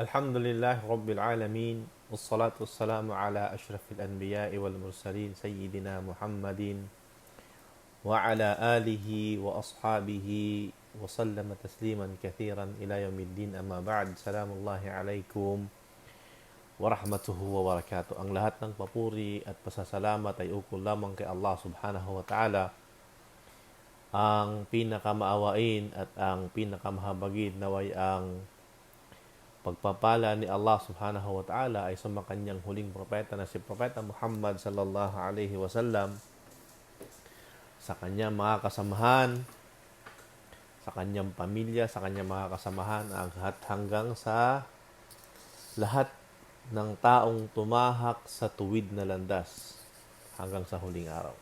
الحمد لله رب العالمين والصلاة والسلام على أشرف الأنبياء والمرسلين سيدنا محمد وعلى آله وأصحابه وسلم تسليما كثيرا إلى يوم الدين أما بعد سلام الله عليكم ورحمته وبركاته. Ang lahat ng papuri at pasasalamat ay ukol lamang kay Allah subhanahu wa ta'ala, ang pinakamaawain at ang pinakamahabagin. Naway ang pagpapala ni Allah subhanahu wa ta'ala ay sa kanyang huling propeta na si Propeta Muhammad sallallahu alaihi wasallam, sa kanyang mga kasamahan, sa kanyang pamilya, sa kanyang mga kasamahan, at hanggang sa lahat ng taong tumahak sa tuwid na landas hanggang sa huling araw.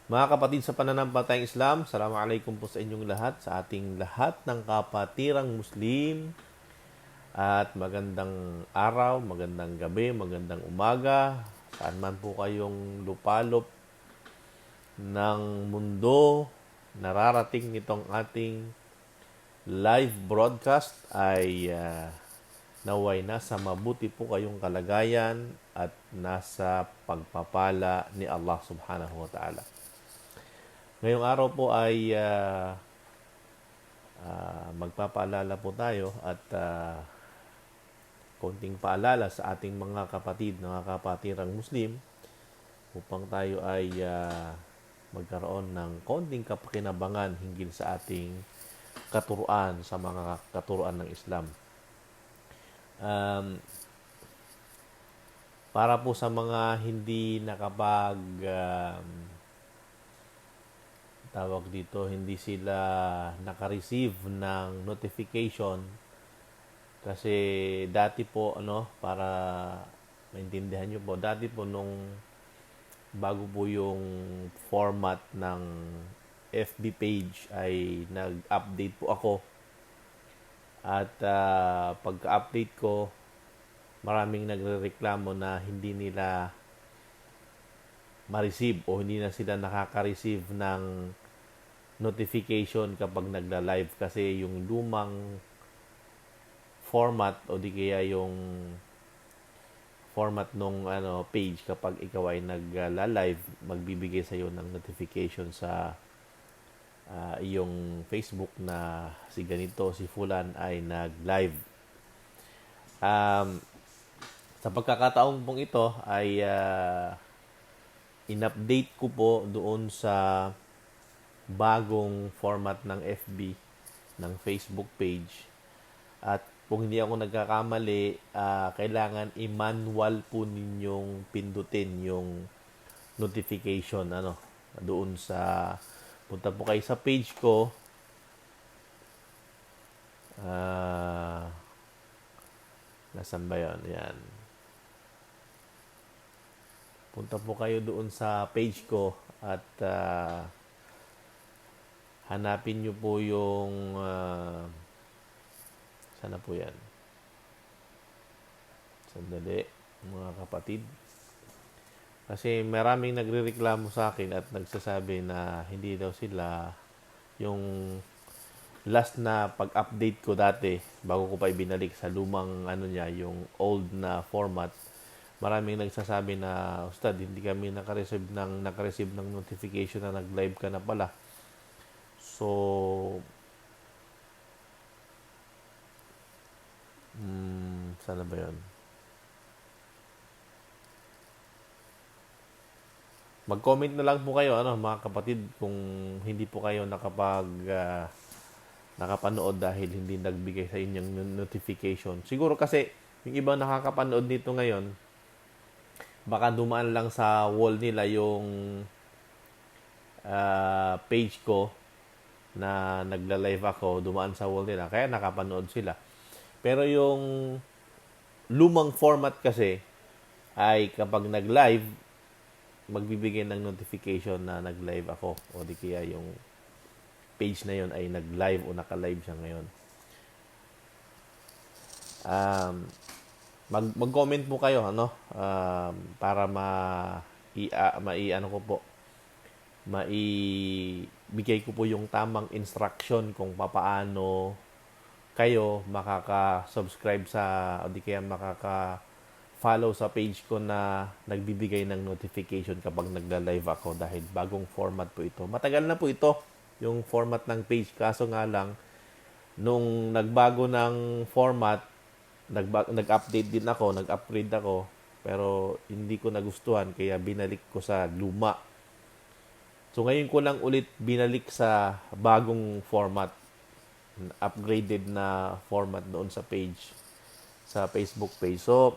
Mga kapatid sa pananampalatayang Islam, Assalamualaikum po sa inyong lahat, sa ating lahat ng kapatirang Muslim. At magandang araw, magandang gabi, magandang umaga, saan man po kayong lupalop ng mundo nararating nitong ating live broadcast ay naway nasa mabuti po kayong kalagayan at nasa pagpapala ni Allah subhanahu wa ta'ala. Ngayong araw po ay magpapaalala po tayo at konting paalala sa ating mga kapatid, mga kapatirang Muslim, upang tayo ay magkaroon ng konting kapakinabangan hinggil sa ating katuruan, sa mga katuruan ng Islam. Para po sa mga hindi nakapag tawag dito, hindi sila naka-receive ng notification, kasi dati po, para maintindihan nyo po, dati po nung bago po yung format ng FB page ay nag-update po ako. At pagka-update ko, maraming nagrereklamo na hindi nila ma-receive o hindi na sila nakaka-receive ng notification kapag nagla-live, kasi yung lumang format o di kaya yung format nung page, kapag ikaw ay nagla-live, magbibigay sa iyo ng notification sa iyong Facebook na si ganito, si Fulan ay nag-live. Sa pagkakataong pong ito ay in-update ko po doon sa bagong format ng FB, ng Facebook page. At kung hindi ako nagkakamali, kailangan i-manual po ninyong pindutin yung notification doon sa, punta po kayo sa page ko. Nasaan ba yun? Yan. Punta po kayo doon sa page ko at hanapin nyo po yung sana po yan. Sandali, mga kapatid. Kasi maraming nagrereklamo sa akin at nagsasabi na hindi daw sila, yung last na pag-update ko dati, bago ko pa ibinalik sa lumang yung old na format, maraming nagsasabi na, Ustad, hindi kami nakareceive ng notification na nag-live ka na pala. So, sana ba yun? Mag-comment na lang po kayo, mga kapatid, kung hindi po kayo nakapanood dahil hindi nagbigay sa inyong notification. Siguro kasi yung ibang nakakapanood dito ngayon, baka dumaan lang sa wall nila yung page ko na nagla-live ako, dumaan sa wall nila, kaya nakapanood sila. Pero yung lumang format kasi ay kapag nag-live, magbibigay ng notification na nag-live ako, o di kaya yung page na yon ay nag-live o naka-live siya ngayon. Mag-comment po kayo para maibigay ko po yung tamang instruction kung papaano kayo makaka-subscribe sa o di kaya makaka-follow sa page ko na nagbibigay ng notification kapag nagla-live ako dahil bagong format po ito. Matagal na po ito yung format ng page, kaso nga lang nung nagbago ng format, nag-update din ako, nag-upgrade ako, pero hindi ko nagustuhan kaya binalik ko sa luma. So ngayon ko lang ulit binalik sa bagong format, upgraded na format doon sa page, sa Facebook page. So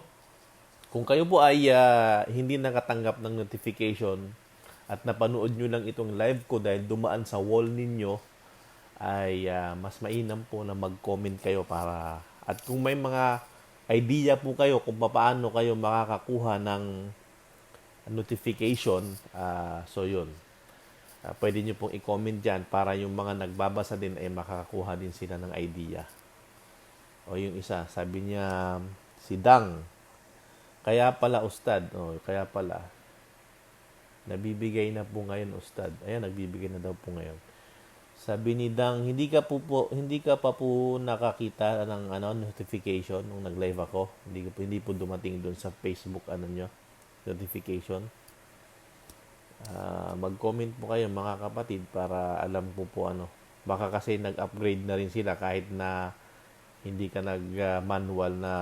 kung kayo po ay hindi nakatanggap ng notification at napanood nyo lang itong live ko dahil dumaan sa wall ninyo, ay mas mainam po na mag-comment kayo para at kung may mga idea po kayo kung paano kayo makakakuha ng notification, so yun. Pwede nyo pong i-comment dyan para yung mga nagbabasa din ay makakakuha din sila ng idea. O yung isa, sabi niya, si Dang. Kaya pala, Ustad. O, kaya pala. Nabibigay na po ngayon, Ustad. Ayan, nagbibigay na daw po ngayon. Sabi ni Dang, hindi ka pa po nakakita ng notification nung nag-live ako. Hindi po dumating doon sa Facebook notification. Mag-comment po kayo mga kapatid para alam po baka kasi nag-upgrade na rin sila kahit na hindi ka nag-manual na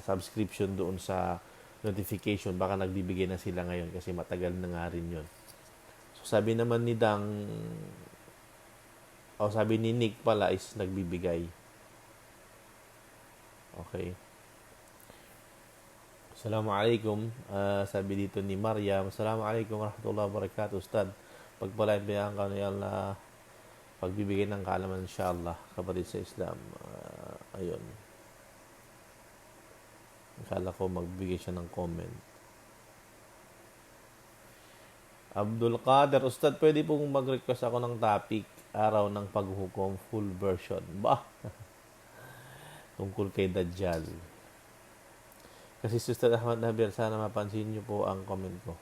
subscription doon sa notification, baka nagbibigay na sila ngayon kasi matagal na nga rin yun. So sabi naman ni Dang, sabi ni Nick pala is nagbibigay. Okay. Assalamualaikum. Sabi dito ni Maryam, Assalamualaikum warahmatullahi wabarakatuh. Ustad, pagpalain biyang ka ni Allah, pagbibigay ng kaalaman insyaAllah, kapatid sa Islam. Ayun. Akala ko magbigay siya ng comment. Abdul Qadir, Ustad, pwede pong mag-request ako ng topic, araw ng paghukom, full version. Bah! Tungkol kay Dajjal. Kasi si Ustad Ahmad Nabir, sana mapansin niyo po ang comment ko.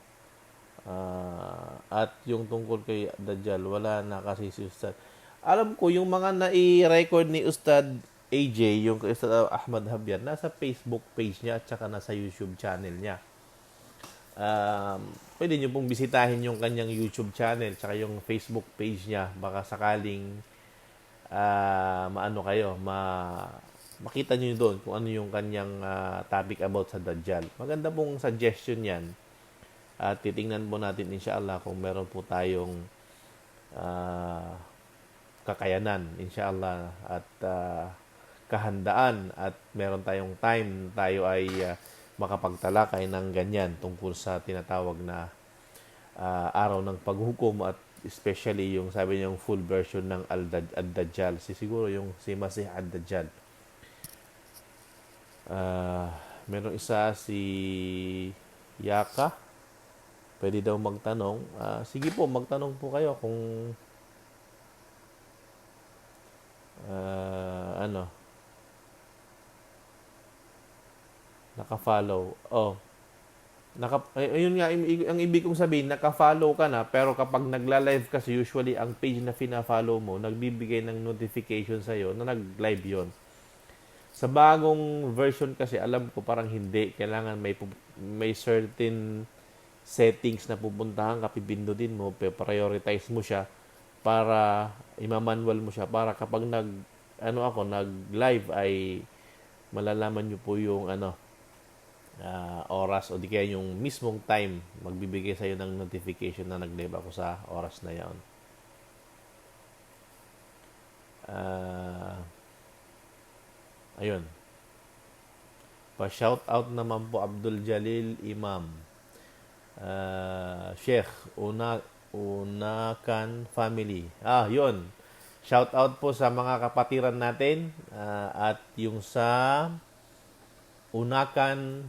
At yung tungkol kay Dajjal, wala na kasi si Ustad. Alam ko, yung mga nai-record ni Ustad AJ, yung kay Ustad Ahmad Habian, nasa Facebook page niya at saka nasa YouTube channel niya. Pwede niyo pong bisitahin yung kanyang YouTube channel at yung Facebook page niya. Baka sakaling makita nyo doon kung ano yung kanyang topic about sa Dajjal. Maganda pong suggestion yan. At titingnan po natin insyaAllah kung meron po tayong kakayanan insyaAllah at kahandaan at meron tayong time tayo ay makapagtalakay ng ganyan tungkol sa tinatawag na araw ng paghukom at especially yung sabi niya yung full version ng Al-Dajjal. Siguro yung si Masih Al-Dajjal. Meron isa si Yaka. Pwede daw magtanong. Sige po, magtanong po kayo kung naka-follow. Ayun nga, ang ibig kong sabihin, naka-follow ka na, pero kapag nagla-live kasi, usually, ang page na fina-follow mo, nagbibigay ng notification sa'yo na nag-live yon. Sa bagong version kasi, alam ko parang hindi. Kailangan may certain settings na pupuntahan ka, pipindutin mo, prioritize mo siya para imamanual mo siya para kapag nag-live ay malalaman nyo po yung oras o di kaya yung mismong time magbibigay sa'yo ng notification na nag-live ako sa oras na yan. Ayun. Pa-shout out naman po Abdul Jalil Imam. Sheikh Unakan family. Yun. Shout out po sa mga kapatiran natin at yung sa Unakan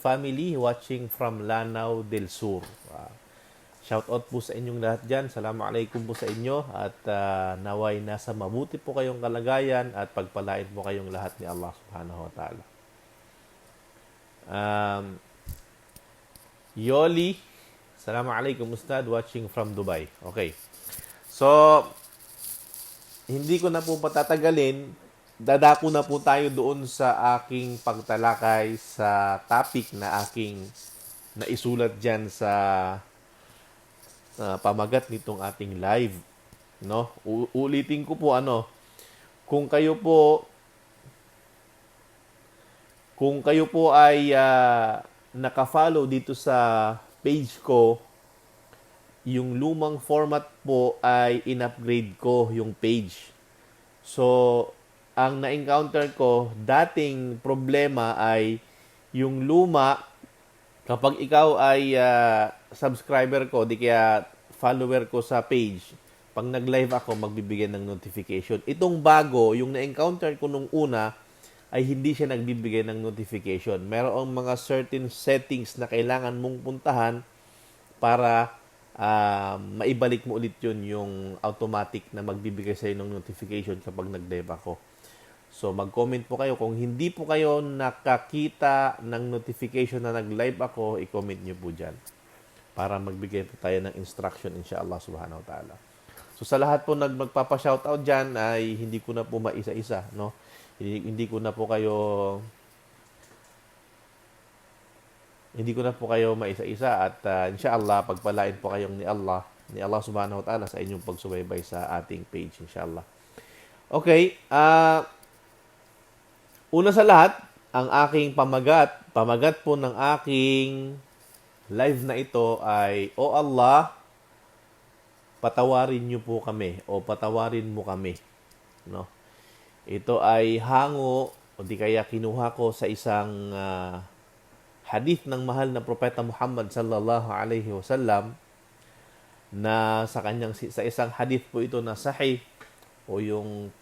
family watching from Lanao del Sur. Shout out po sa inyong lahat dyan. Assalamualaikum po sa inyo at naway nasa mabuti po kayong kalagayan at pagpalain po kayong lahat ni Allah subhanahu wa ta'ala. Yoli, Assalamualaikum Ustad, watching from Dubai. Okay. So, hindi ko na po patatagalin. Dadako na po tayo doon sa aking pagtalakay sa topic na aking naisulat dyan sa pamagat nitong ating live. No? Ulitin ko po kung kayo po ay naka-follow dito sa page ko, yung lumang format po ay in-upgrade ko yung page. So, ang na-encounter ko, dating problema ay yung luma, kapag ikaw ay subscriber ko, di kaya follower ko sa page, pag nag-live ako, magbibigay ng notification. Itong bago, yung na-encounter ko nung una, ay hindi siya nagbibigay ng notification. Merong mga certain settings na kailangan mong puntahan para maibalik mo ulit yun, yung automatic na magbibigay sa'yo ng notification kapag nag-live ako. So, mag-comment po kayo. Kung hindi po kayo nakakita ng notification na nag-live ako, i-comment nyo po dyan para magbigay po tayo ng instruction, inshallah subhanahu wa ta'ala. So, sa lahat po magpapa-shoutout dyan, ay hindi ko na po maisa-isa, no? Hindi ko na po kayo maisa-isa at inshallah pagpalain po kayong ni Allah subhanahu wa ta'ala sa inyong pagsubaybay sa ating page, inshallah. Okay, una sa lahat, ang aking pamagat po ng aking live na ito ay, O Allah, patawarin niyo po kami o patawarin mo kami, no? Ito ay hango o di kaya kinuha ko sa isang hadith ng mahal na propeta Muhammad sallallahu alaihi wasallam, na sa isang hadith po ito na sahih o yung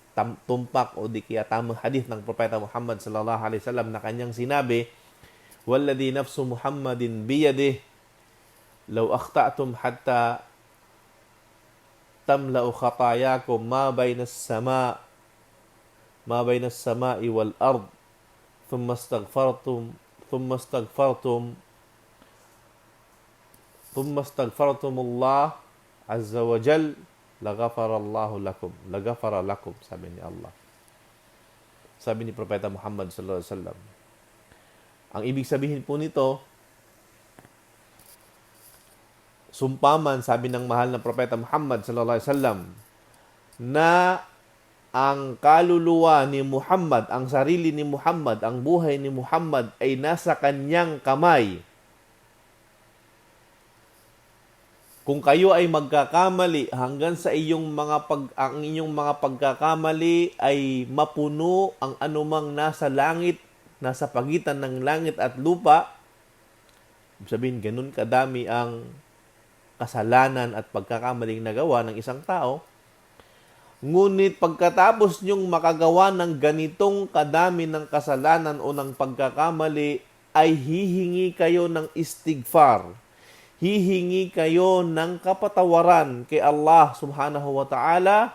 tumpak o di kaya tamang hadith ng propeta Muhammad sallallahu alaihi wasallam na kanyang sinabi, "Walladhi nafsu Muhammadin biyadihi law akhta'tum hatta tamla'u khatayakum ma bayna as-sama'i wal ard thumma astaghfartumullah azza wa jal lagafara lakum," sabi ni Allah. Sabi ni propeta Muhammad sallallahu alaihi wasallam. Ang ibig sabihin po nito, sumpaman, sabi ng mahal na propeta Muhammad sallallahu alaihi wasallam, na ang kaluluwa ni Muhammad, ang sarili ni Muhammad, ang buhay ni Muhammad ay nasa kanyang kamay. Kung kayo ay magkakamali hanggang sa ang inyong mga pagkakamali ay mapuno ang anumang nasa langit, nasa pagitan ng langit at lupa, sabihin ganun kadami ang kasalanan at pagkakamaling nagawa ng isang tao. Ngunit pagkatapos nyong makagawa ng ganitong kadami ng kasalanan o ng pagkakamali, ay hihingi kayo ng istighfar. Hihingi kayo ng kapatawaran kay Allah subhanahu wa ta'ala,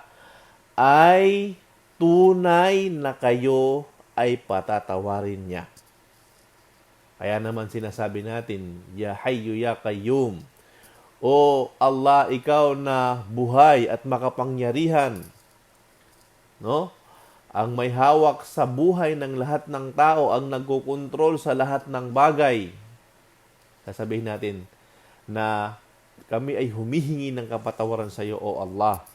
ay tunay na kayo ay patatawarin niya. Kaya naman sinasabi natin, Ya Hayyu Ya Qayyum, O Allah, ikaw na buhay at makapangyarihan, no? Ang may hawak sa buhay ng lahat ng tao, ang nagkokontrol sa lahat ng bagay. Sasabihin natin na kami ay humihingi ng kapatawaran sa iyo, O Allah.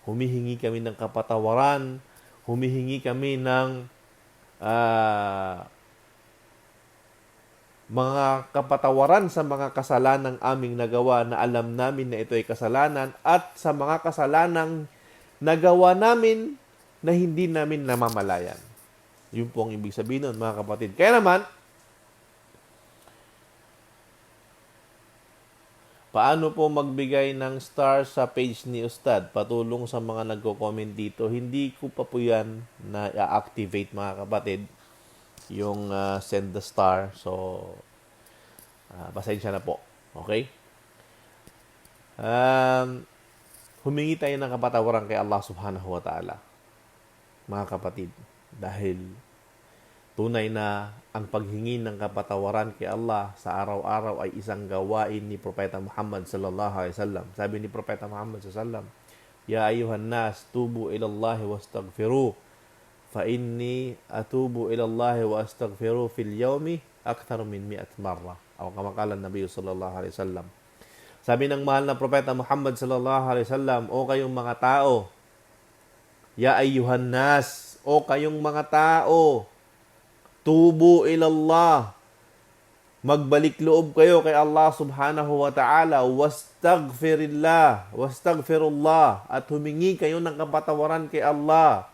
Humihingi kami ng kapatawaran, humihingi kami ng mga kapatawaran sa mga kasalanang aming nagawa na alam namin na ito ay kasalanan, at sa mga kasalanang nagawa namin na hindi namin namamalayan. Yun po ang ibig sabihin nun, mga kapatid. Kaya naman, paano po magbigay ng star sa page ni Ustad? Patulong sa mga nagko-comment dito. Hindi ko pa po yan na i-activate, mga kapatid, yung send the star. So, pasensya na po. Okay? Humingi tayo ng kapatawaran kay Allah subhanahu wa ta'ala, mga kapatid. Dahil tunay na ang paghingi ng kapatawaran kay Allah sa araw-araw ay isang gawain ni Propeta Muhammad sallallahu alaihi wasallam. Sabi ni Propeta Muhammad sallallahu alaihi wasallam, Ya ayuhan nas, tubu ilallahi wastaghfiru. Fa inni atubu ilallahi wa astaghfiru fil yawmi akthar min 100 marra. O kama qala Nabi sallallahu alaihi wasallam. Sabi ng mahal na propeta Muhammad sallallahu alaihi wasallam, o kayong mga tao, ya ayuhan nas, o kayong mga tao, tubu ilallah, magbalik loob kayo kay Allah subhanahu wa ta'ala, wastaghfirullah, at humingi kayo ng kapatawaran kay Allah.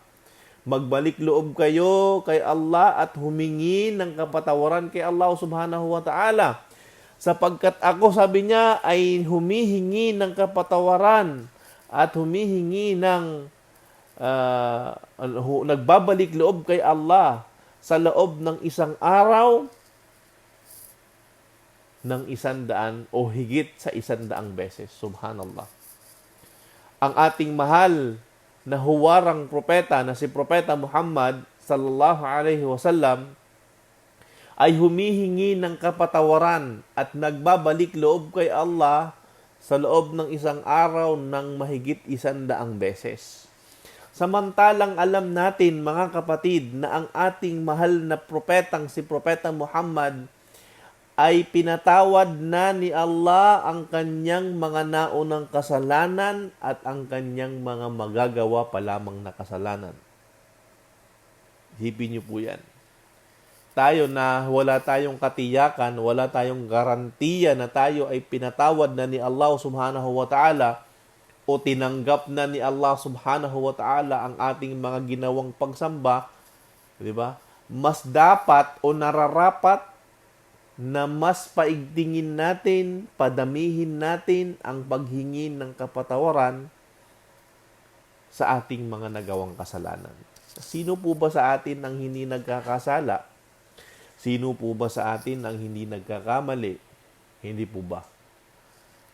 Magbalik loob kayo kay Allah at humingi ng kapatawaran kay Allah subhanahu wa ta'ala. Sapagkat ako, sabi niya, ay humihingi ng kapatawaran at humihingi ng nagbabalik loob kay Allah sa loob ng isang araw ng 100 o higit sa 100 beses. Subhanallah. Ang ating mahal na huwarang propeta na si Propeta Muhammad sallallahu alaihi wasallam ay humihingi ng kapatawaran at nagbabalik loob kay Allah sa loob ng isang araw ng mahigit 100 beses. Samantalang alam natin, mga kapatid, na ang ating mahal na propetang si Propeta Muhammad ay pinatawad na ni Allah ang kanyang mga naunang kasalanan at ang kanyang mga magagawa pa lamang na kasalanan. Isipin niyo po yan. Tayo na wala tayong katiyakan, wala tayong garantiya na tayo ay pinatawad na ni Allah subhanahu wa ta'ala o tinanggap na ni Allah subhanahu wa ta'ala ang ating mga ginawang pagsamba, di ba? Mas dapat o nararapat na mas paigtingin natin, padamihin natin ang paghingi ng kapatawaran sa ating mga nagawang kasalanan. Sino po ba sa atin ang hindi nagkakasala? Sino po ba sa atin ang hindi nagkakamali? Hindi po ba?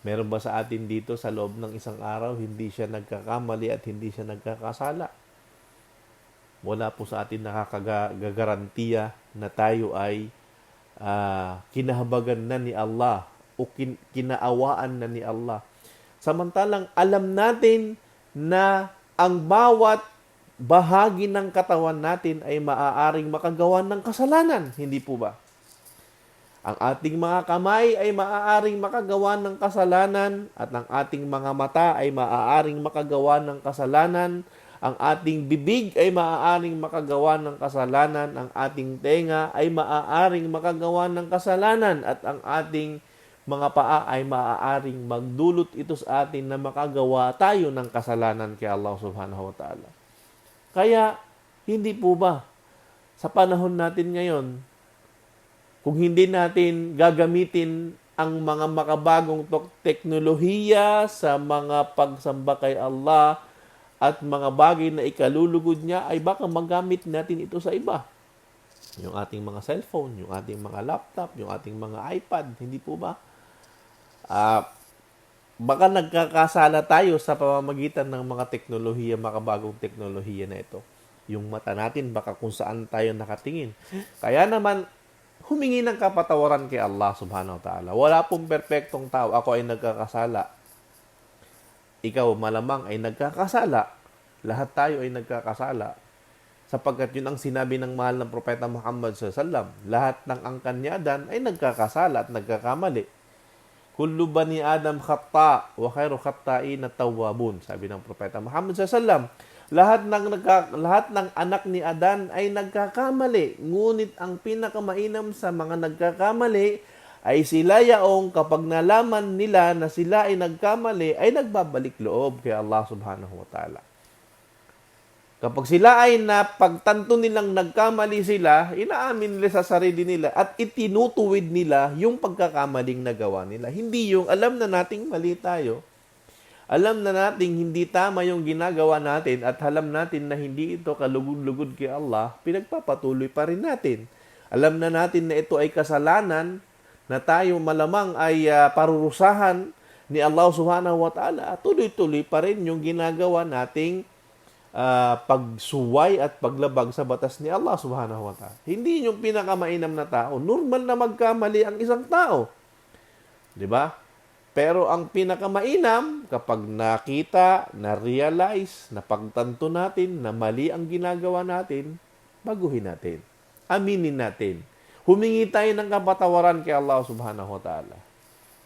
Meron ba sa atin dito sa loob ng isang araw hindi siya nagkakamali at hindi siya nagkakasala? Wala po sa atin nakakagarantiya na tayo ay kinahabagan na ni Allah o kinaawaan na ni Allah. Samantalang alam natin na ang bawat bahagi ng katawan natin ay maaaring makagawa ng kasalanan. Hindi po ba? Ang ating mga kamay ay maaaring makagawa ng kasalanan at ang ating mga mata ay maaaring makagawa ng kasalanan. Ang ating bibig ay maaaring makagawa ng kasalanan. Ang ating tenga ay maaaring makagawa ng kasalanan. At ang ating mga paa ay maaaring magdulot ito sa atin na makagawa tayo ng kasalanan kay Allah subhanahu wa ta'ala. Kaya, hindi po ba, sa panahon natin ngayon, kung hindi natin gagamitin ang mga makabagong teknolohiya sa mga pagsamba kay Allah, at mga bagay na ikalulugod niya, ay baka magamit natin ito sa iba. Yung ating mga cellphone, yung ating mga laptop, yung ating mga iPad, hindi po ba? Baka nagkakasala tayo sa pamamagitan ng mga teknolohiya, makabagong teknolohiya na ito. Yung mata natin, baka kung saan tayo nakatingin. Kaya naman, humingi ng kapatawaran kay Allah subhanahu wa ta'ala. Wala pong perpektong tao. Ako ay nagkakasala. Ikaw malamang ay nagkakasala. Lahat tayo ay nagkakasala. Sapagkat yun ang sinabi ng mahal ng Propeta Muhammad sallallahu alaihi wasallam. Lahat ng angkan ni Adan ay nagkakasala at nagkakamali. Kullu bani Adam khata wa khairu khata'in at-tawwabun. Sabi ng Propeta Muhammad sallallahu alaihi wasallam. Lahat ng anak ni Adan ay nagkakamali. Ngunit ang pinakamainam sa mga nagkakamali ay sila yaong kapag nalaman nila na sila ay nagkamali, ay nagbabalik loob kay Allah subhanahu wa ta'ala. Kapag sila ay napagtanto nilang nagkamali sila, inaamin nila sa sarili nila at itinutuwid nila yung pagkakamaling nagawa nila. Hindi yung alam na nating mali tayo, alam na nating hindi tama yung ginagawa natin at alam natin na hindi ito kalugod-lugod kay Allah, pinagpapatuloy pa rin natin. Alam na natin na ito ay kasalanan, na tayo malamang ay parurusahan ni Allah subhanahu wa ta'ala, tuloy-tuloy pa rin yung ginagawa nating pagsuway at paglabag sa batas ni Allah subhanahu wa ta'ala. Hindi yung pinakamainam na tao. Normal na magkamali ang isang tao. Di ba? Pero ang pinakamainam, kapag nakita, na-realize, napagtanto natin na mali ang ginagawa natin, baguhin natin. Aminin natin. Humingi tayo ng kapatawaran kay Allah subhanahu wa ta'ala.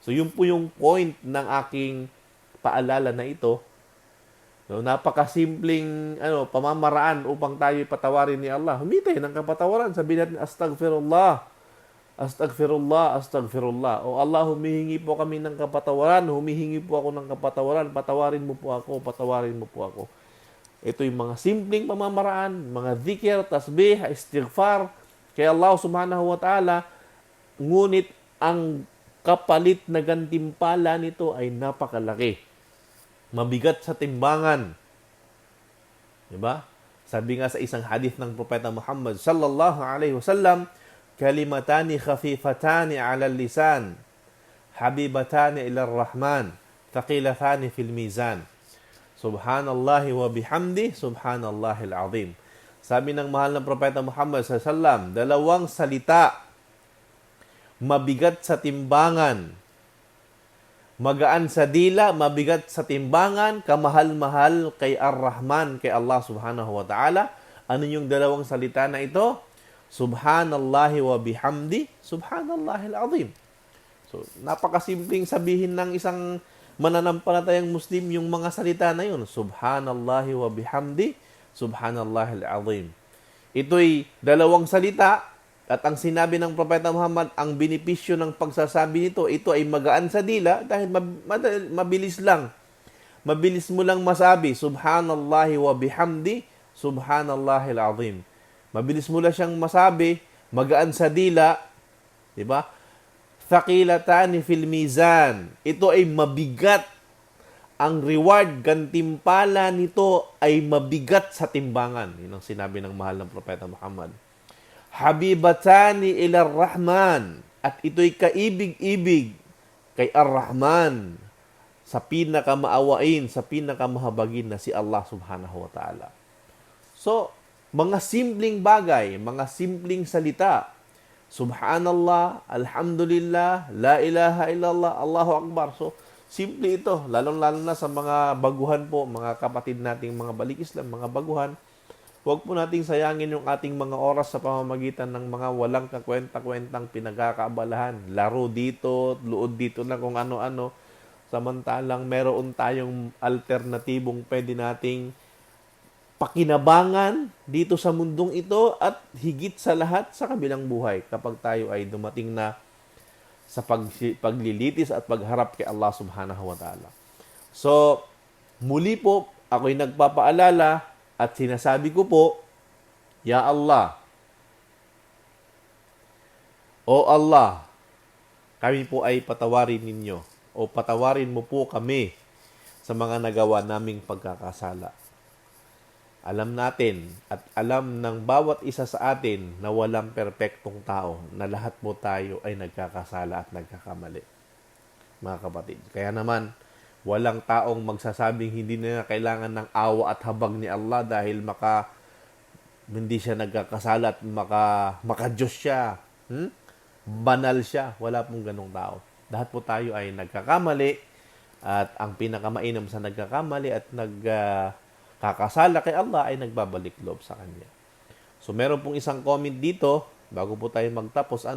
So, yun po yung point ng aking paalala na ito. No, napakasimpleng pamamaraan upang tayo patawarin ni Allah. Humingi tayo ng kapatawaran. Sabihin natin, Astaghfirullah. Astaghfirullah, astaghfirullah. O Allah, humihingi po kami ng kapatawaran. Humihingi po ako ng kapatawaran. Patawarin mo po ako. Patawarin mo po ako. Ito yung mga simpleng pamamaraan, mga dhikr, tasbih, istighfar kay Allah subhanahu wa ta'ala. Ngunit ang kapalit na gantimpala nito ay napakalaki. Mabigat sa timbangan. Diba? Sabi nga sa isang hadith ng Propeta Muhammad sallallahu alaihi wasallam, kalimatani khafifatani 'ala lisan, habibatani ila ar-Rahman, thaqilatani fil mizan. Subhanallahi wa bihamdi, subhanallahil azim. Sabi ng mahal ng Propeta Muhammad sallallahu alaihi wasallam, dalawang salita, mabigat sa timbangan, magaan sa dila, mabigat sa timbangan, kamahal-mahal kay Ar-Rahman, kay Allah subhanahu wa ta'ala. Ano yung dalawang salita na ito? Subhanallahi wa bihamdi, subhanallahil azim. So, napakasimpleng sabihin ng isang mananampalatayang Muslim yung mga salita na yun. Subhanallahi wa bihamdi, subhanallahil azim. Ito'y dalawang salita at ang sinabi ng Propeta Muhammad, ang benepisyo ng pagsasabi nito, ito ay magaan sa dila dahil mabilis lang. Mabilis mo lang masabi, Subhanallahi wa bihamdi, subhanallahil azim. Mabilis mo lang siyang masabi, magaan sa dila, di ba? Thaqilatani fil mizan. Ito ay mabigat. Ang reward, gantimpala nito ay mabigat sa timbangan. Yun ang sinabi ng mahal ng Propeta Muhammad. Habibatani ila Rahman. At ito'y kaibig-ibig kay Ar-Rahman sa pinakamaawain, sa pinakamahabagin na si Allah subhanahu wa ta'ala. So, mga simpleng bagay, mga simpleng salita. Subhanallah, alhamdulillah, la ilaha illallah, Allahu Akbar. So, simple ito. Lalong-lalo na sa mga baguhan po, mga kapatid nating mga balik Islam, mga baguhan. Huwag po nating sayangin yung ating mga oras sa pamamagitan ng mga walang kakwenta-kwentang pinagkakaabalahan. Laro dito, luod dito na kung ano-ano. Samantalang meron tayong alternatibong pwede nating pakinabangan dito sa mundong ito at higit sa lahat sa kabilang buhay kapag tayo ay dumating na sa paglilitis at pagharap kay Allah subhanahu wa ta'ala. So, muli po, ako'y nagpapaalala at sinasabi ko po, Ya Allah, O Allah, kami po ay patawarin ninyo o patawarin mo po kami sa mga nagawa naming pagkakasala. Alam natin at alam ng bawat isa sa atin na walang perpektong tao, na lahat mo tayo ay nagkakasala at nagkakamali. Mga kapatid, kaya naman, walang taong magsasabing hindi na kailangan ng awa at habag ni Allah dahil hindi siya nagkakasala at maka-Diyos siya. Banal siya. Wala pong ganong tao. Lahat po tayo ay nagkakamali at ang pinakamainam sa nagkakamali at kakasala kay Allah ay nagbabalik loob sa Kanya. So, meron pong isang comment dito, bago po tayo magtapos,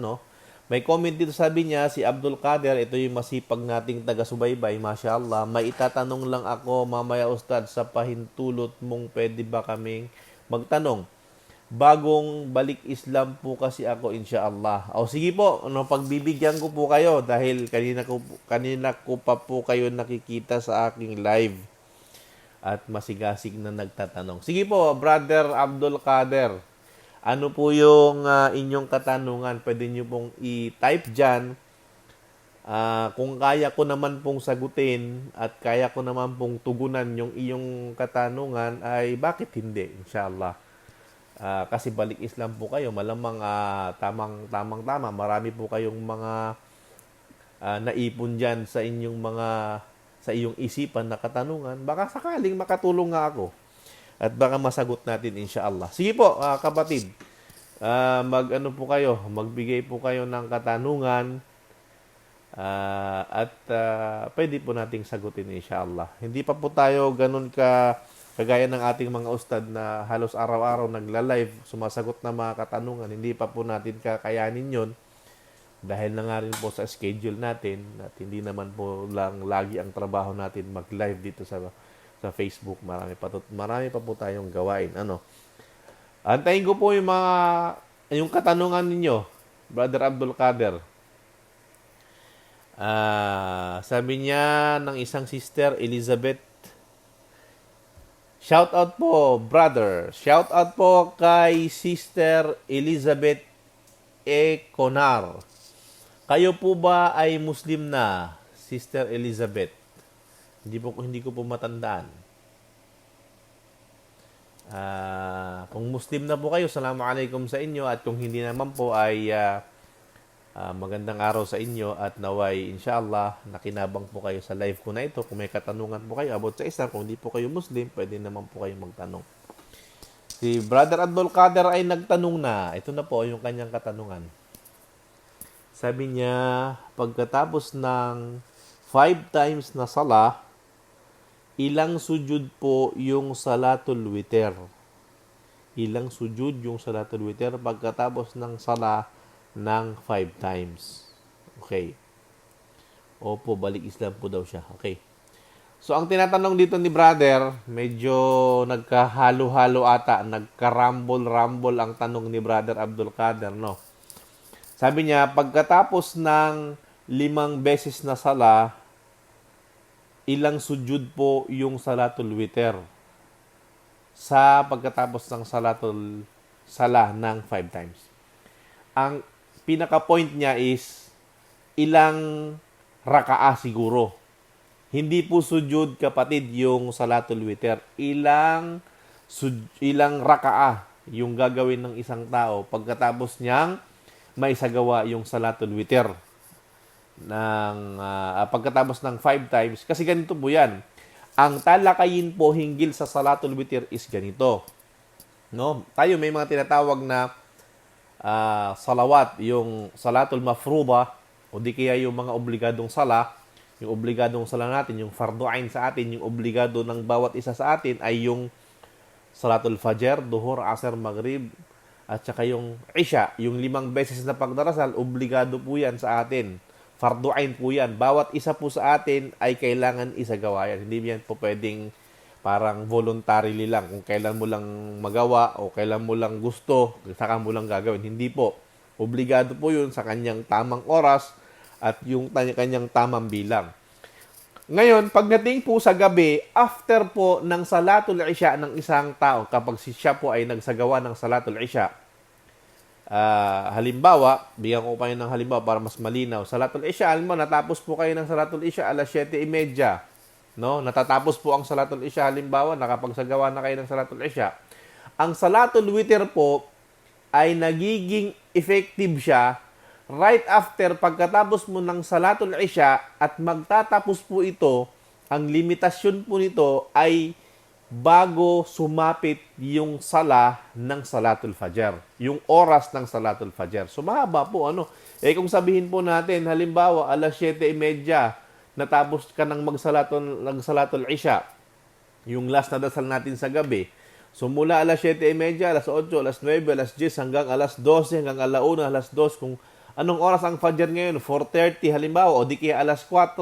may comment dito, sabi niya, si Abdul Qadir, ito yung masipag nating taga-subaybay, mashallah, may itatanong lang ako, mamaya Ustad, sa pahintulot mong pwede ba kaming magtanong? Bagong balik Islam po kasi ako, inshallah. O sige po, pagbibigyan ko po kayo dahil kanina ko pa po kayo nakikita sa aking live. At masigasig na nagtatanong. Sige po, Brother Abdul Qadir. Ano po yung inyong katanungan? Pwede nyo pong i-type dyan. Kung kaya ko naman pong sagutin at kaya ko naman pong tugunan yung iyong katanungan, ay bakit hindi? Inshallah. Kasi balik Islam po kayo. Malamang tamang-tama. Marami po kayong mga naipon dyan sa inyong sa iyong isipan na katanungan, baka sakaling makatulong nga ako. At baka masagot natin, inshallah. Sige po, kapatid. Magbigay po kayo ng katanungan Pwede po nating sagutin inshallah. Hindi pa po tayo ganun kagaya ng ating mga ustad na halos araw-araw nagla-live, sumasagot na mga katanungan. Hindi pa po natin kakayanin yon dahil na nga rin po sa schedule natin at hindi naman po lang lagi ang trabaho natin mag-live dito sa Facebook. Marami pa po tayong gawain. Antayin ko po yung katanungan ninyo, Brother Abdul Kader. Sabi niya ng isang sister, Elizabeth. Shout out po, brother. Shout out po kay Sister Elizabeth E. Conar. Kayo po ba ay Muslim na, Sister Elizabeth? Hindi ko po matandaan. Kung Muslim na po kayo, Assalamualaikum sa inyo. At kung hindi naman po ay magandang araw sa inyo at naway inshallah nakinabang po kayo sa live ko na ito. Kung may katanungan po kayo about sa Islam, kung hindi po kayo Muslim, pwede naman po kayo magtanong. Si Brother Abdul Kader ay nagtanong na. Ito na po yung kanyang katanungan. Sabi niya, pagkatapos ng 5 times na sala, ilang sujud po yung salatul witr? Ilang sujud yung salatul witr pagkatapos ng sala ng 5 times? Okay. Opo, balik Islam po daw siya. Okay. So, ang tinatanong dito ni brother, medyo nagkahalo-halo ata, nagkarambol-rambol ang tanong ni brother Abdul Kader, no? Sabi niya, pagkatapos ng 5 beses na sala, ilang sujud po yung salatul witr sa pagkatapos ng sala ng 5 times? Ang pinaka-point niya is ilang rakaah siguro. Hindi po sujud, kapatid, yung salatul witr. Ilang rakaah yung gagawin ng isang tao pagkatapos niyang maisagawa yung salatul witr pagkatapos ng 5 times. Kasi ganito po yan. Ang talakayin po hinggil sa salatul witr is ganito. No? Tayo may mga tinatawag na salawat, yung salatul mafruḍa o di kaya yung mga obligadong sala. Yung obligadong sala natin, yung fardu ain sa atin, yung obligado ng bawat isa sa atin ay yung salatul fajr, duhur, asr, maghrib, at saka yung isya, yung 5 beses na pagdarasal, obligado po yan sa atin. Fardu ain po yan. Bawat isa po sa atin ay kailangan isagawa yan. Hindi yan po pwedeng parang voluntarily lang. Kung kailan mo lang magawa o kailan mo lang gusto, saka mo lang gagawin. Hindi po. Obligado po yun sa kanyang tamang oras at yung kanyang tamang bilang. Ngayon, pagdating po sa gabi, after po ng salatul isya ng isang tao, kapag siya po ay nagsagawa ng salatul isya, halimbawa, bigyan ko pa yun ng halimbawa para mas malinaw. Salatul isya, alam mo, natapos po kayo ng salatul isya alas 7:30. No? Natatapos po ang salatul isya, halimbawa, nakapagsagawa na kayo ng salatul isya. Ang salatul witr po ay nagiging effective siya right after pagkatapos mo ng salatul isya at magtatapos po ito, ang limitasyon po nito ay bago sumapit yung sala ng salatul fajr. Yung oras ng salatul fajr. So mahaba po kung sabihin po natin, halimbawa, alas 7:30, natapos ka ng salatul isya, yung last na dasal natin sa gabi. So mula alas 7:30, alas 8, alas 9, alas 10, hanggang alas 12, hanggang alauna, alas 2, kung anong oras ang fajr ngayon, 4:30 halimbawa, o di kaya alas 4.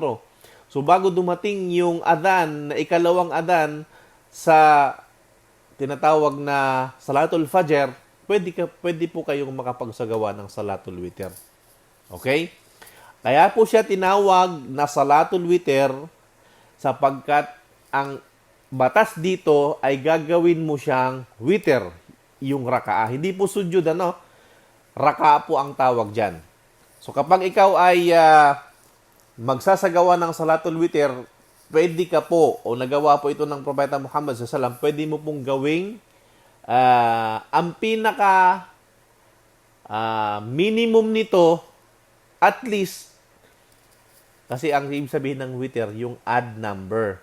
So bago dumating yung adhan, na ikalawang adhan sa tinatawag na salatul fajr, pwede po kayong makapagsagawa ng salatul witr. Okay? Kaya po siya tinawag na salatul witr sapagkat ang batas dito ay gagawin mo siyang witr, yung rakaah. Hindi po sujud, rakaah po ang tawag dyan. So kapag ikaw ay magsasagawa ng salatul witr, pwede ka po, o nagawa po ito ng Propeta Muhammad SAW, pwede mo pong gawing ang pinaka minimum nito, at least, kasi ang ibig sabihin ng witr, yung odd number.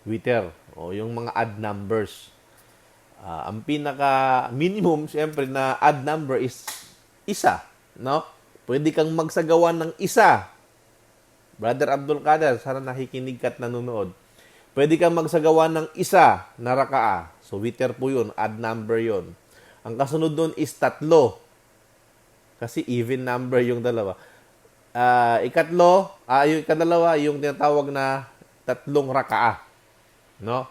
Witr, o yung mga odd numbers. Ang pinaka minimum, siyempre, na odd number is isa, no? Pwede kang magsagawa ng isa Brother Abdul Qadir, sana nakikinig ka at nanonood. Pwede kang magsagawa ng isa na raka'a. So, witr po yun. Odd number yun. Ang kasunod nun is tatlo. Kasi even number yung dalawa. Yung ikadalawa, yung tinatawag na tatlong raka'a. No?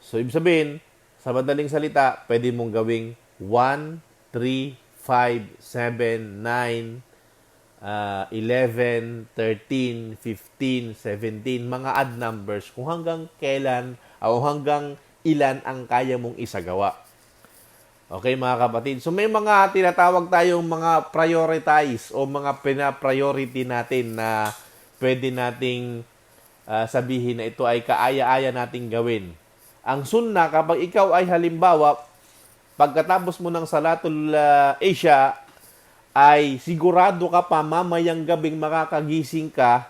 So, ibig sabihin, sa madaling salita, pwede mong gawing 1, 3, 5, 7, 9, 11, 13, 15, 17, mga odd numbers kung hanggang kailan o hanggang ilan ang kaya mong isagawa. Okay mga kapatid? So may mga tinatawag tayong mga prioritize o mga pina-priority natin na pwede nating sabihin na ito ay kaaya-aya nating gawin. Ang sunnah, kapag ikaw ay halimbawa, pagkatapos mo ng Salatul Isya, ay sigurado ka pa mamayang gabing makakagising ka,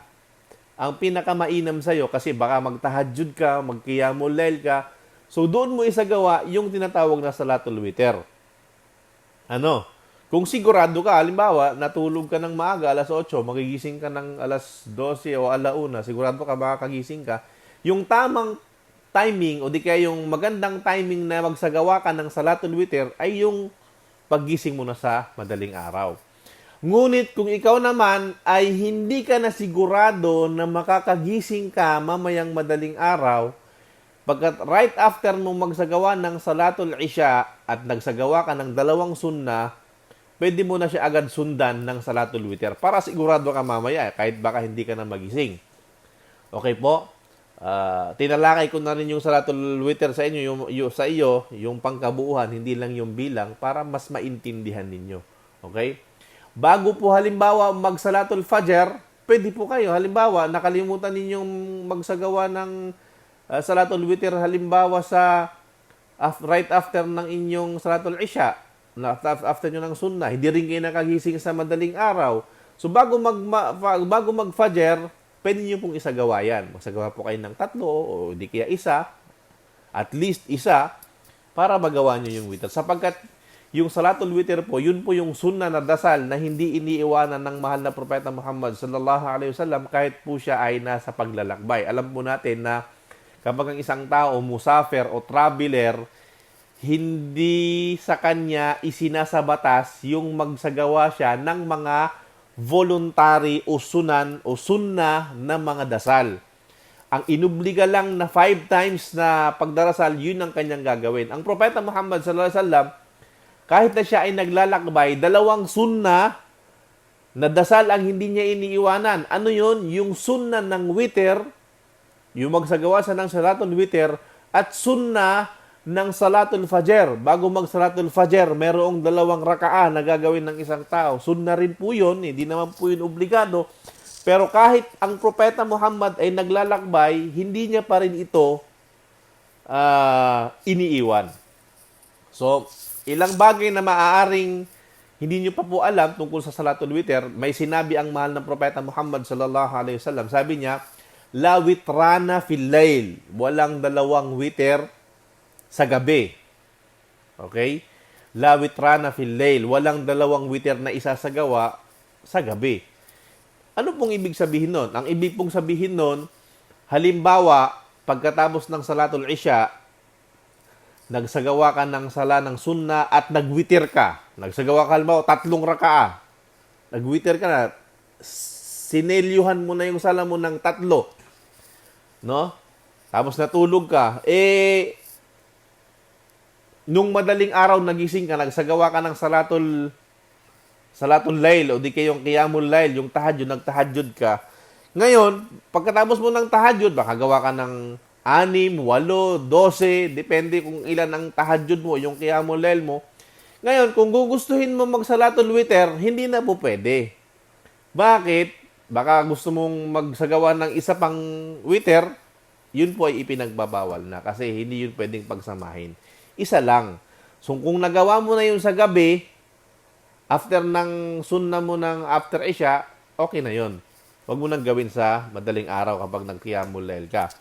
ang pinakamainam sa'yo kasi baka magtahajjud ka, magqiyamul lail ka, so doon mo isagawa yung tinatawag na Salatul Witr. Kung sigurado ka, halimbawa, natulog ka ng maaga, alas 8, magigising ka ng alas 12 o alauna, sigurado ka makakagising ka, yung tamang timing o di kaya yung magandang timing na magsagawa ka ng Salatul Witr ay yung paggising mo na sa madaling araw. Ngunit kung ikaw naman ay hindi ka na sigurado na makakagising ka mamayang madaling araw, pagkat right after mo magsagawa ng Salatul Isya at nagsagawa ka ng dalawang sunnah, pwede mo na siya agad sundan ng Salatul Witr para sigurado ka mamaya kahit baka hindi ka na magising. Okay po? Tinalakay ko na rin yung Salatul Witr sa inyo, yung pangkabuuhan, hindi lang yung bilang, para mas maintindihan ninyo. Okay? Bago po halimbawa mag-Salatul Fajr, pwede po kayo. Halimbawa, nakalimutan ninyong magsagawa ng Salatul Witr halimbawa sa right after ng inyong Salatul Isya, after nyo ng sunnah, hindi rin kayo nakagising sa madaling araw. So bago mag-Fajr, pwede nyo pong isagawa yan. Magsagawa po kayo ng 3 o di kaya isa, at least isa, para magawa nyo yung witr. Sapagkat yung Salatul Witr po, yun po yung sunnah na dasal na hindi iniiwanan ng mahal na Propeta Muhammad sallallahu alaihi wasallam kahit po siya ay nasa paglalakbay. Alam po natin na kapag ang isang tao, musafir o traveler, hindi sa kanya isinasabatas yung magsagawa siya ng mga voluntary o sunnah na mga dasal. Ang inubliga lang na 5 times na pagdarasal, yun ang kanyang gagawin. Ang Propeta Muhammad sallallahu alaihi wasallam, kahit na siya ay naglalakbay, 2 sunnah na dasal ang hindi niya iniiwanan. Ano yun? Yung sunnah ng witr, yung magsagawa sa ng Salatul Witr, at sunnah ng Salatul Fajr. Bago mag-Salatul Fajr, merong 2 raka'a na gagawin ng isang tao. Sunnah rin po yun, hindi naman po yun obligado. Pero kahit ang Propeta Muhammad ay naglalakbay, hindi niya pa rin ito iniiwan. So, ilang bagay na maaaring hindi niyo pa po alam tungkol sa Salatul Witr, may sinabi ang mahal ng Propeta Muhammad sallallahu alaihi wasallam. Sabi niya, la witrana fil layl. Walang 2 witr sa gabi. Okay? La witrana fil layl. Walang 2 witr na isasagawa sa gabi. Ano pong ibig sabihin nun? Ang ibig pong sabihin nun, halimbawa, pagkatapos ng Salatul Isya, nagsagawa ka ng sala ng sunnah at nagwitir ka. Nagsagawa ka, halimbawa, 3 raka'a. Nagwitir ka na. Sinelyuhan mo na yung sala mo ng 3. No? Tapos natulog ka. Nung madaling araw nagising ka, nagsagawa ka ng Salatul Lail o di kayong Qiyamul Lail, yung tahajjud, nagtahajjud ka. Ngayon, pagkatapos mo ng tahajjud, baka gawa ka ng 6, 8, 12, depende kung ilan ang tahajjud mo, yung Qiyamul Lail mo. Ngayon, kung gugustuhin mo mag-Salatul Witr, hindi na po pwede. Bakit? Baka gusto mong magsagawa ng isa pang witr, yun po ay ipinagbabawal na kasi hindi yun pwedeng pagsamahin. Isa lang. So, kung nagawa mo na yun sa gabi, after ng sunnah mo ng after Isya, okay na yun. Huwag mo nang gawin sa madaling araw kapag nag-Qiyamul Lail ka.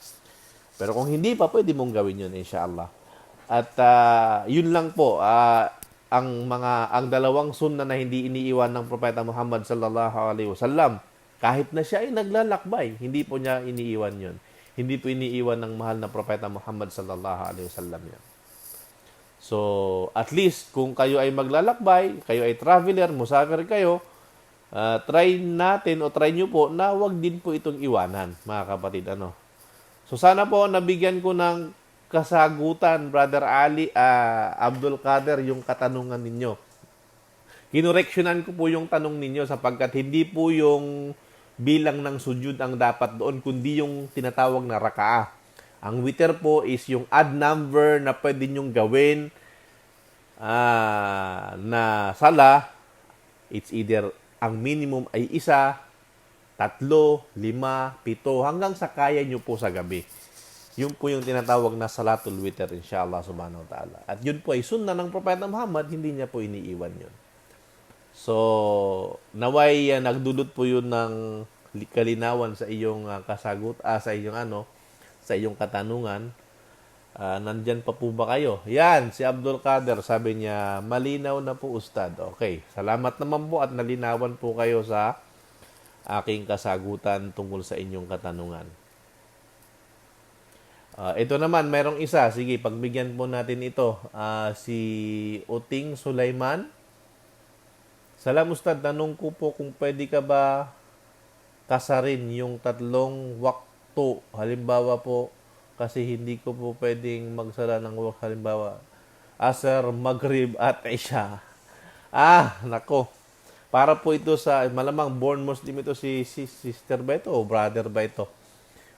Pero kung hindi pa, pwede mong gawin yun, inshallah. At yun lang po, ang 2 sunnah na hindi iniiwan ng Propeta Muhammad sallallahu alaihi wasallam. Kahit na siya ay naglalakbay, hindi po niya iniiwan yon. Hindi po iniiwan ng mahal na propeta Muhammad sallallahu alaihi wasallam yan. So, at least kung kayo ay maglalakbay, kayo ay traveler, musafir kayo, try natin o try nyo po na wag din po itong iwanan, mga kapatid. So, sana po nabigyan ko ng kasagutan, Brother Ali, Abdul Qadir, yung katanungan ninyo. Kinoreksyonan ko po yung tanong ninyo sapagkat hindi po yung bilang ng sujud ang dapat doon, kundi yung tinatawag na rakaah. Ang witr po is yung odd number na pwede nyong gawin na sala. It's either ang minimum ay 1, 3, 5, 7, hanggang sa kaya nyo po sa gabi. Yun po yung tinatawag na salatul witr, inshallah subhanahu wa ta'ala. At yun po ay sunna ng Propeta Muhammad, hindi niya po iniiwan yun. So, naway nagdulot po yun ng kalinawan sa iyong sa iyong katanungan. Nandyan pa po ba kayo? Yan, si Abdul Qadir, sabi niya, malinaw na po Ustad. Okay, salamat naman po at nalinawan po kayo sa aking kasagutan tungkol sa inyong katanungan. Ito naman, mayroong isa. Sige, pagbigyan po natin ito. Si Uting Sulaiman. Salam Ustad, tanong ko po kung pwede ka ba kasarin yung 3 waktu. Halimbawa po, kasi hindi ko po pwedeng magsara ng waktu. Halimbawa, Asar, Maghrib, at Isha. Nako. Para po ito sa, malamang born Muslim ito si sister ba ito o brother ba ito?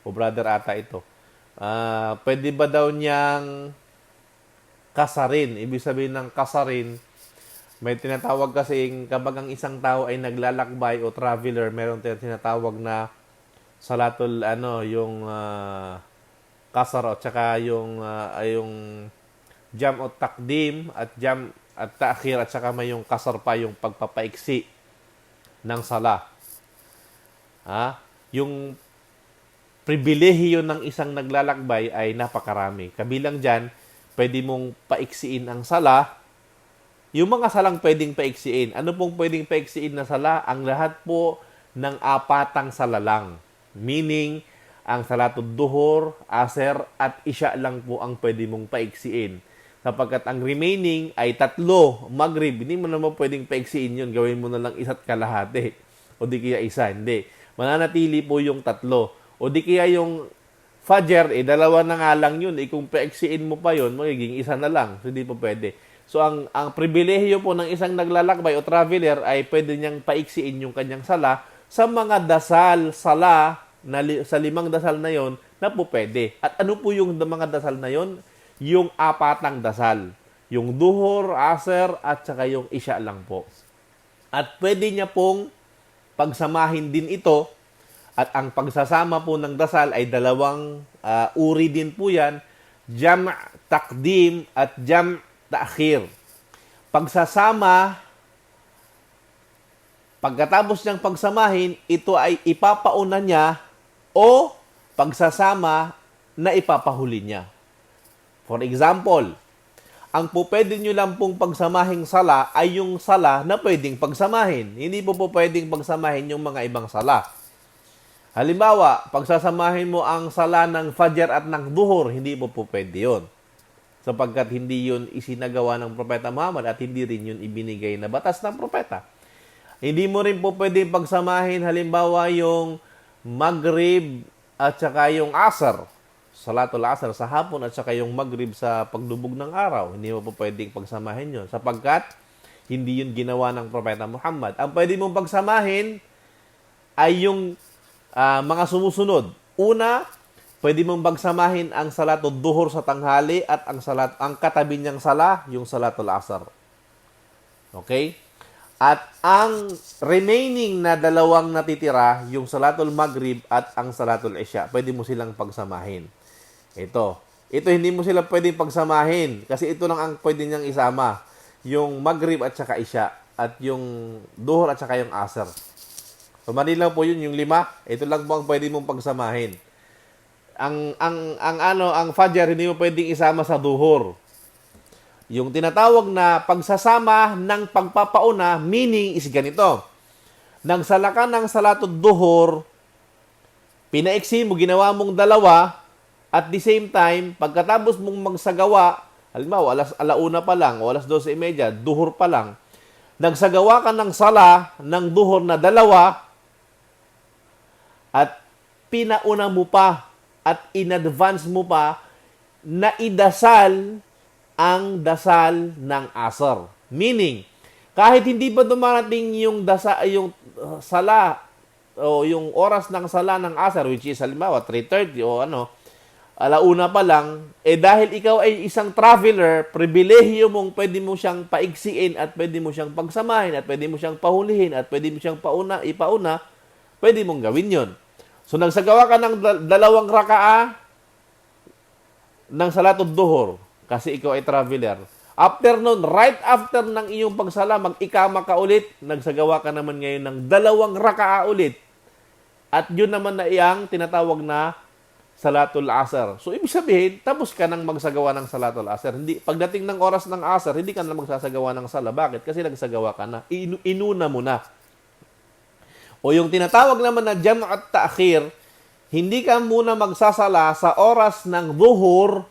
O brother ata ito. Pwede ba daw niyang kasarin? Ibig sabihin ng kasarin, may tinatawag kasing kapag ang isang tao ay naglalakbay o traveler, meron tinatawag na salatul yung kasar at saka yung jam o takdim at jam at ta'khir at saka may yung kasar pa yung pagpapaiksi ng sala. Yung pribilehiyo ng isang naglalakbay ay napakarami. Kabilang diyan, pwede mong paiksiin ang sala. Yung mga salang pwedeng paiksiin. Ano pong pwedeng paiksiin na sala? Ang lahat po ng 4 sala lang. Meaning, ang salatul duhur, asr, at isya lang po ang pwede mong paiksiin. Sapagkat ang remaining ay 3, maghrib. Hindi mo naman pwedeng paiksiin yun. Gawin mo na lang 1 kalahati. O di kaya 1. Hindi. Mananatili po yung 3. O di kaya yung fajr, 2 na nga lang yun. Kung paiksiin mo pa yun, magiging 1 na lang. So, hindi po pwede. So, ang pribilehiyo po ng isang naglalakbay o traveler ay pwede niyang paiksiin yung kanyang sala sa mga sala, sa 5 dasal na yon na po pwede. At ano po yung mga dasal na yon? Yung 4 dasal. Yung duhur, asr, at saka yung isya lang po. At pwede niya pong pagsamahin din ito. At ang pagsasama po ng dasal ay 2 uri din po yan. Jam' takdim at jam' ta'khir. Pagsasama, pagkatapos niyang pagsamahin, ito ay ipapauna niya o pagsasama na ipapahuli niya. For example, ang po pwede nyo lang pong pagsamahing sala ay yung sala na pwedeng pagsamahin. Hindi po pwedeng pagsamahin yung mga ibang sala. Halimbawa, pagsasamahin mo ang sala ng fajr at ng duhur, hindi po pwede yun. Sapagkat hindi yun isinagawa ng Propeta Muhammad at hindi rin yun ibinigay na batas ng Propeta. Hindi mo rin po pwede pagsamahin halimbawa yung Maghrib at saka yung Asr, Salatul Asr sa hapon at saka yung Maghrib sa pagdubog ng araw. Hindi mo po pwedeng pagsamahin yun sapagkat hindi yun ginawa ng Propeta Muhammad. Ang pwede mong pagsamahin ay yung mga sumusunod. Una, pwede mong pagsamahin ang salatul duhur sa tanghali at ang katabi niyang sala, yung salatul asr. Okay? At ang remaining na 2 natitira, yung salatul maghrib at ang salatul isya, pwede mo silang pagsamahin. Ito hindi mo sila pwedeng pagsamahin kasi ito lang ang pwede niyang isama. Yung maghrib at saka isya at yung duhur at saka yung asr. So, manilang po yun, yung 5. Ito lang po ang pwede mong pagsamahin. Ang fajr hindi mo pwedeng isama sa duhur. Yung tinatawag na pagsasama ng pagpapauna, meaning is ganito. Nang sala ka ng salatul duhur, pinaiksi mo, ginawa mong dalawa, at the same time, pagkatapos mong magsagawa, halimbawa, alauna pa lang, o 12:30, duhur pa lang, nagsagawa ka ng sala ng duhur na dalawa, at pinauna mo pa, at in-advance mo pa, na idasal ang dasal ng asar. Meaning, kahit hindi pa dumarating yung sala o yung oras ng sala ng asar, which is halimbawa 3:30 o alauna pa lang, dahil ikaw ay isang traveler, pribilehiyo mong pwede mo siyang paiksiin at pwede mo siyang pagsamahin at pwede mo siyang pahulihin at pwede mo siyang ipauna, pwede mong gawin yon. So, nagsagawa ka ng dalawang raka'a ng salatul duhur kasi ikaw ay traveler. After nun, right after ng iyong pagsala, mag-ikama ka ulit, nagsagawa ka naman ngayon ng dalawang raka'a ulit. At yun naman na iyang tinatawag na salatul asar. So, ibig sabihin, tapos ka nang magsagawa ng salatul asar. Hindi, pagdating ng oras ng asar, hindi ka na magsasagawa ng sala. Bakit? Kasi nagsagawa ka na. Inuna mo na. O yung tinatawag naman na jam' at ta'khir, hindi ka muna magsasala sa oras ng duhur.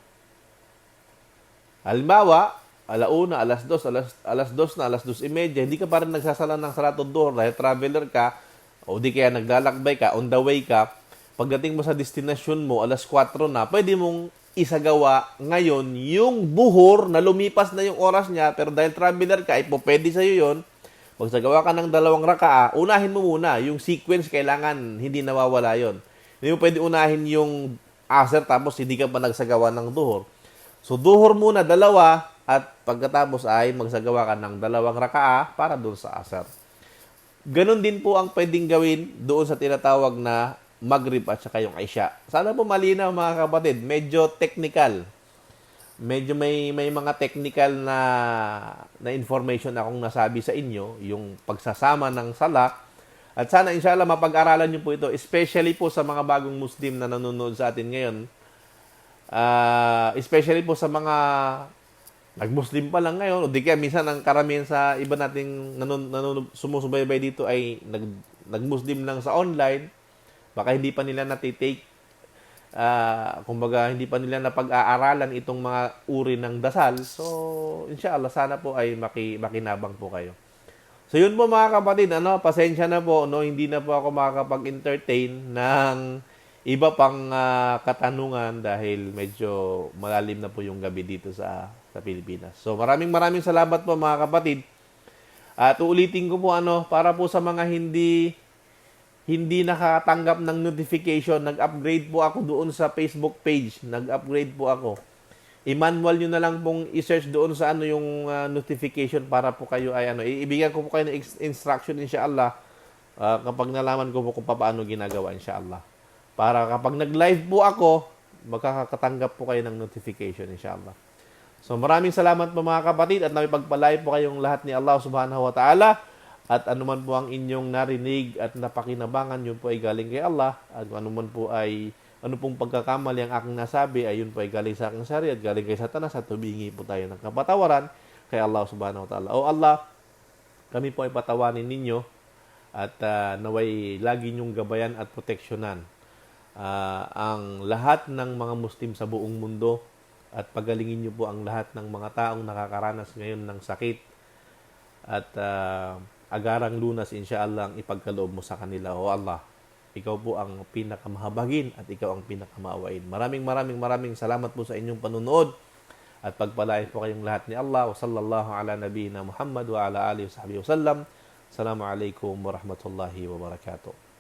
Halimbawa, alauna, alas 2:30, hindi ka pa rin nagsasala ng salatul duhur dahil traveler ka, o di kaya naglalakbay ka, on the way ka. Pagdating mo sa destination mo, alas 4 na, pwede mong isagawa ngayon yung buhor na lumipas na yung oras niya, pero dahil traveler ka, pwede sa'yo yun. Magsagawa ka ng dalawang raka'a, unahin mo muna. Yung sequence, kailangan hindi nawawala yon. Hindi mo pwede unahin yung asar tapos hindi ka pa nagsagawa ng duhur. So, duhur muna, dalawa, at pagkatapos ay magsagawa ka ng dalawang raka'a para doon sa asar. Ganon din po ang pwedeng gawin doon sa tinatawag na Maghrib at saka yung Isha. Sana po malinaw mga kapatid. Medyo technical. Medyo may mga technical na information akong nasabi sa inyo. Yung pagsasama ng sala. At sana inshallah mapag-aralan nyo po ito. Especially po sa mga bagong Muslim na nanonood sa atin ngayon. Especially po sa mga nag-Muslim pa lang ngayon. O di kaya minsan ang karamihan sa iba nating sumusubaybay dito ay nag-Muslim lang sa online. Baka hindi pa nila natitake, kumbaga hindi pa nila napag-aaralan itong mga uri ng dasal. So, inshallah, sana po ay makinabang po kayo. So, yun po mga kapatid, pasensya na po, hindi na po ako makakapag-entertain ng iba pang katanungan dahil medyo malalim na po yung gabi dito sa Pilipinas. So, maraming salamat po mga kapatid. At uulitin ko po para po sa mga hindi nakatanggap ng notification, nag-upgrade po ako doon sa Facebook page. Nag-upgrade po ako. I-manual nyo na lang pong i-search doon sa yung notification para po kayo ay ibigyan ko po kayo ng instruction inshallah kapag nalaman ko po kung paano ginagawa inshallah. Para kapag nag-live po ako, makakatanggap po kayo ng notification inshallah. So maraming salamat po mga kapatid at napipagpalay po kayong lahat ni Allah subhanahu wa ta'ala. At anuman po ang inyong narinig at napakinabangan, yun po ay galing kay Allah. At anuman po ay, ano pong pagkakamali ang aking nasabi, ay yun po ay galing sa aking sari at galing kay Satanas at tumingi po tayo ng kapatawaran kay Allah subhanahu wa ta'ala. O Allah, kami po ay patawanin ninyo at naway lagi nyong gabayan at proteksyonan ang lahat ng mga Muslim sa buong mundo at pagalingin nyo po ang lahat ng mga taong nakakaranas ngayon ng sakit at agarang lunas inshallah ang ipagkaloob mo sa kanila. O Allah, ikaw po ang pinakamahabagin at ikaw ang pinakamaawain. Maraming salamat po sa inyong panunood at pagpalain po kayong lahat ni Allah. Wa sallallahu ala nabiyina Muhammad wa ala alihi wa sahbihi wa sallam. Assalamualaikum warahmatullahi wabarakatuh.